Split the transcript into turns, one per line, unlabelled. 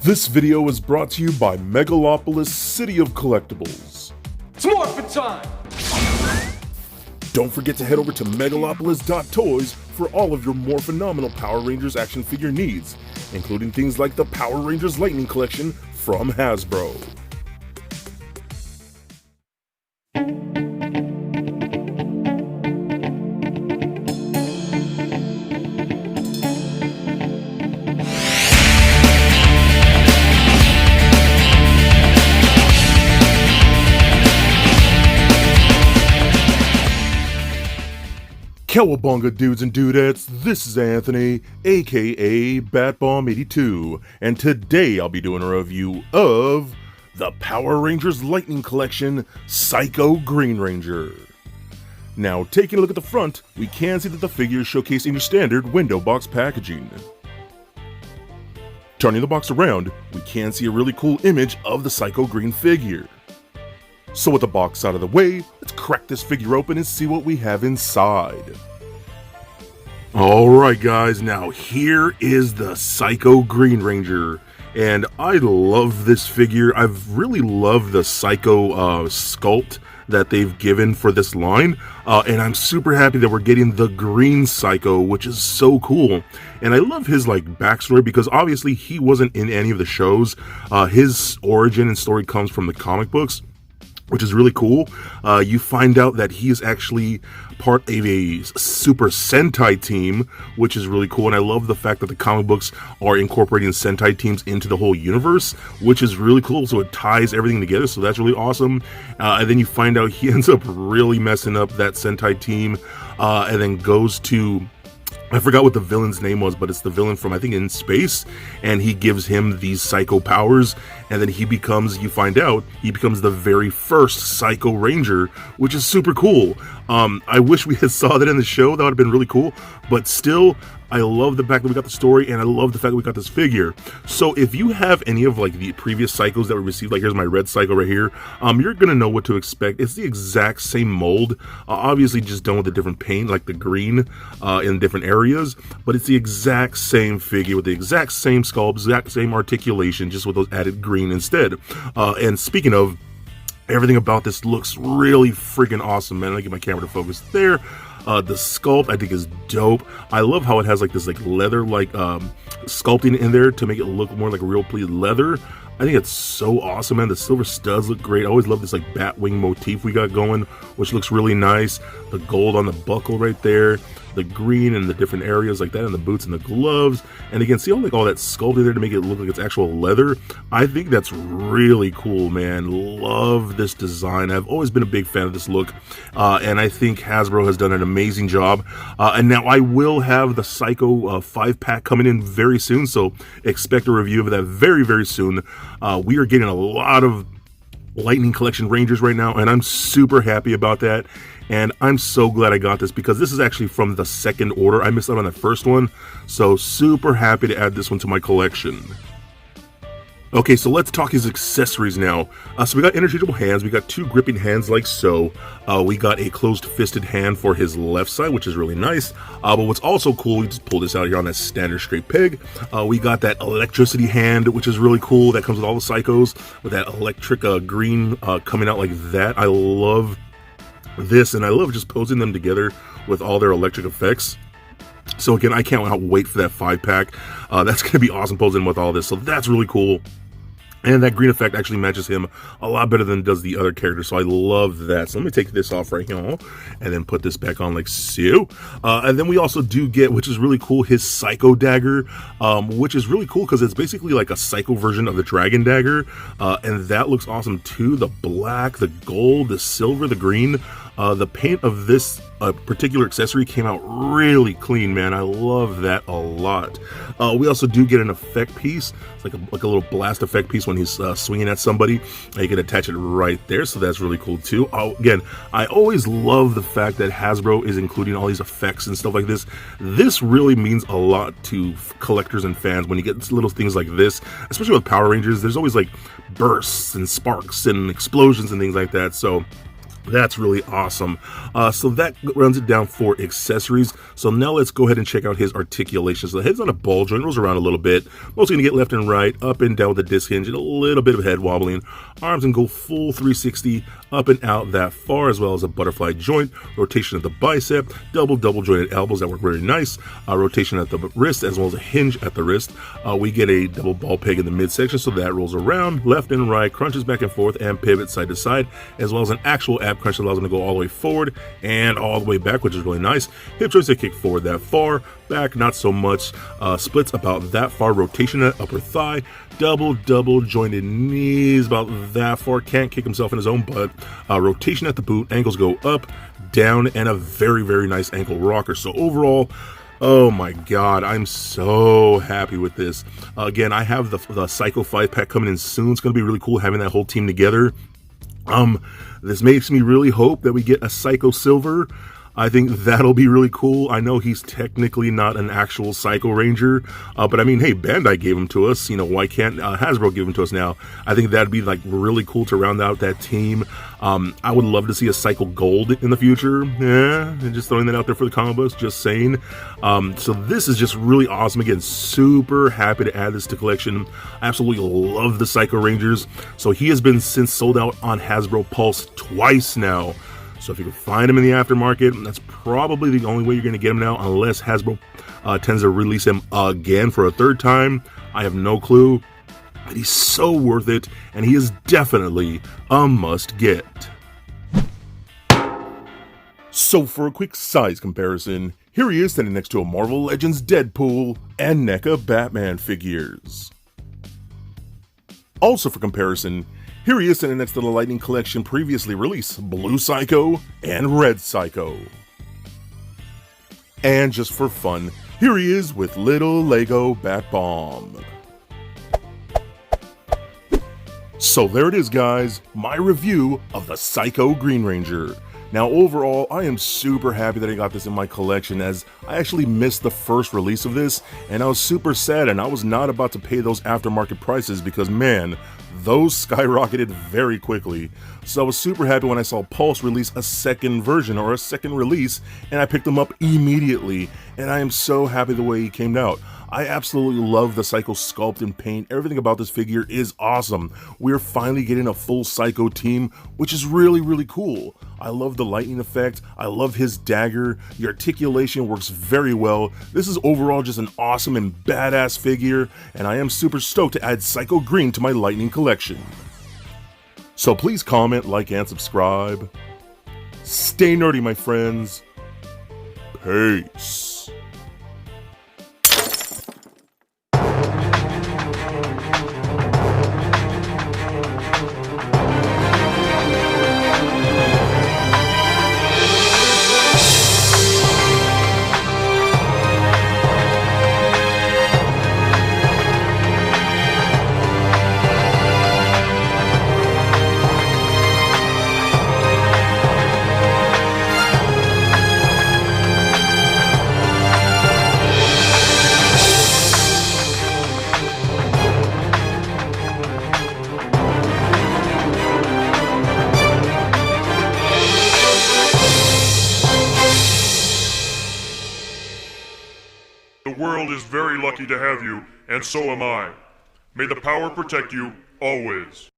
This video is brought to you by Megalopolis City of Collectibles.
It's morphin' time!
Don't forget to head over to megalopolis.toys for all of your more phenomenal Power Rangers action figure needs, including things like the Power Rangers Lightning Collection from Hasbro. Cowabunga dudes and dudettes, this is Anthony, aka Batbomb82, and today I'll be doing a review of the Power Rangers Lightning Collection Psycho Green Ranger. Now, taking a look at the front, we can see that the figure is showcased in your standard window box packaging. Turning the box around, we can see a really cool image of the Psycho Green figure. So with the box out of the way, let's crack this figure open and see what we have inside. Alright guys, now here is the Psycho Green Ranger. And I love this figure. I've really loved the Psycho sculpt that they've given for this line. And I'm super happy that we're getting the green Psycho, which is so cool. And I love his backstory because obviously he wasn't in any of the shows. His origin and story comes from the comic books, which is really cool. You find out that he is actually part of a Super Sentai team, which is really cool. And I love the fact that the comic books are incorporating Sentai teams into the whole universe, which is really cool. So it ties everything together. So that's really awesome. And then you find out he ends up really messing up that Sentai team, and then goes to, I forgot what the villain's name was, but it's the villain from, I think, In Space, and he gives him these psycho powers, and then he becomes, you find out, he becomes the very first Psycho Ranger, which is super cool. I wish we had saw that in the show. That would have been really cool, but still, I love the fact that we got the story, and I love the fact that we got this figure. So if you have any of the previous Psychos that we received, here's my red Psycho right here, you're gonna know what to expect. It's the exact same mold, obviously just done with a different paint, like the green in different areas, but it's the exact same figure with the exact same sculpt, exact same articulation, just with those added green instead. And speaking of, everything about this looks really freaking awesome, man. Let me get my camera to focus there. The sculpt I think is dope. I love how it has this leather sculpting in there to make it look more like a real pleated leather. I think it's so awesome, man. The silver studs look great. I always love this bat wing motif we got going, which looks really nice. The gold on the buckle right there, the green in the different areas like that, and the boots and the gloves. And again, see all that sculpted there to make it look like it's actual leather. I think that's really cool, man. Love this design. I've always been a big fan of this look, and I think Hasbro has done an amazing job. And now I will have the Psycho 5-pack coming in very soon, so expect a review of that very, very soon. We are getting a lot of Lightning Collection Rangers right now, and I'm super happy about that. And I'm so glad I got this because this is actually from the second order. I missed out on the first one, so super happy to add this one to my collection. Okay, so let's talk his accessories now. So we got interchangeable hands. We got two gripping hands like so. We got a closed-fisted hand for his left side, which is really nice. But what's also cool, we just pull this out here on that standard straight peg. We got that electricity hand, which is really cool. That comes with all the Psychos, with that electric green coming out like that. I love this, and I love just posing them together with all their electric effects. So again, I can't wait for that 5-pack. That's going to be awesome posing with all this, so that's really cool. And that green effect actually matches him a lot better than it does the other characters, so I love that. So let me take this off right here, and then put this back on like so. And then we also do get, which is really cool, his Psycho Dagger, which is really cool because it's basically like a Psycho version of the Dragon Dagger, and that looks awesome too. The black, the gold, the silver, the green. The paint of this particular accessory came out really clean, man. I love that a lot. We also do get an effect piece. It's like a little blast effect piece when he's swinging at somebody. You can attach it right there, so that's really cool too. Again, I always love the fact that Hasbro is including all these effects and stuff like this. This really means a lot to collectors and fans when you get little things like this, especially with Power Rangers. There's always bursts and sparks and explosions and things like that. So That's really awesome. So that runs it down for accessories. So now let's go ahead and check out his articulation. So the head's on a ball joint, rolls around a little bit. Mostly going to get left and right, up and down with the disc hinge, and a little bit of head wobbling. Arms and go full 360, up and out that far, as well as a butterfly joint. Rotation of the bicep, double jointed elbows that work very nice. Rotation at the wrist, as well as a hinge at the wrist. We get a double ball peg in the midsection, so that rolls around, left and right, crunches back and forth, and pivots side to side, as well as an actual ab crunch that allows them to go all the way forward and all the way back, which is really nice. Hip joints that kick forward that far, back not so much. Splits about that far. Rotation at upper thigh, double jointed knees about that far. Can't kick himself in his own butt. Rotation at the boot, ankles go up, down, and a very nice ankle rocker. So overall, oh my god, I'm so happy with this. Again, I have the Psycho 5-pack coming in soon. It's going to be really cool having that whole team together. This makes me really hope that we get a Psycho Silver. I think that'll be really cool. I know he's technically not an actual Psycho Ranger, but I mean, hey, Bandai gave him to us. You know, why can't Hasbro give him to us now? I think that'd be like really cool to round out that team. I would love to see a Psycho Gold in the future. Yeah, just throwing that out there for the comic books, just saying. So this is just really awesome. Again, super happy to add this to collection. I absolutely love the Psycho Rangers. So he has been since sold out on Hasbro Pulse twice now. So if you can find him in the aftermarket, that's probably the only way you're going to get him now, unless Hasbro tends to release him again for a third time. I have no clue, but he's so worth it, and he is definitely a must-get. So for a quick size comparison, here he is standing next to a Marvel Legends Deadpool and NECA Batman figures. Also for comparison, here he is standing next to the Lightning Collection previously released Blue Psycho and Red Psycho. And just for fun, here he is with little Lego Bat Bomb. So there it is, guys, my review of the Psycho Green Ranger. Now overall, I am super happy that I got this in my collection, as I actually missed the first release of this, and I was super sad, and I was not about to pay those aftermarket prices because, man, those skyrocketed very quickly. So I was super happy when I saw Pulse release a second version or a second release, and I picked them up immediately, and I am so happy the way he came out. I absolutely love the Psycho sculpt and paint. Everything about this figure is awesome. We're finally getting a full Psycho team, which is really cool. I love the lightning effect. I love his dagger. The articulation works very well. This is overall just an awesome and badass figure, and I am super stoked to add Psycho Green to my Lightning collection. So please comment, like, and subscribe. Stay nerdy, my friends. Peace.
The world is very lucky to have you, and so am I. May the power protect you, always.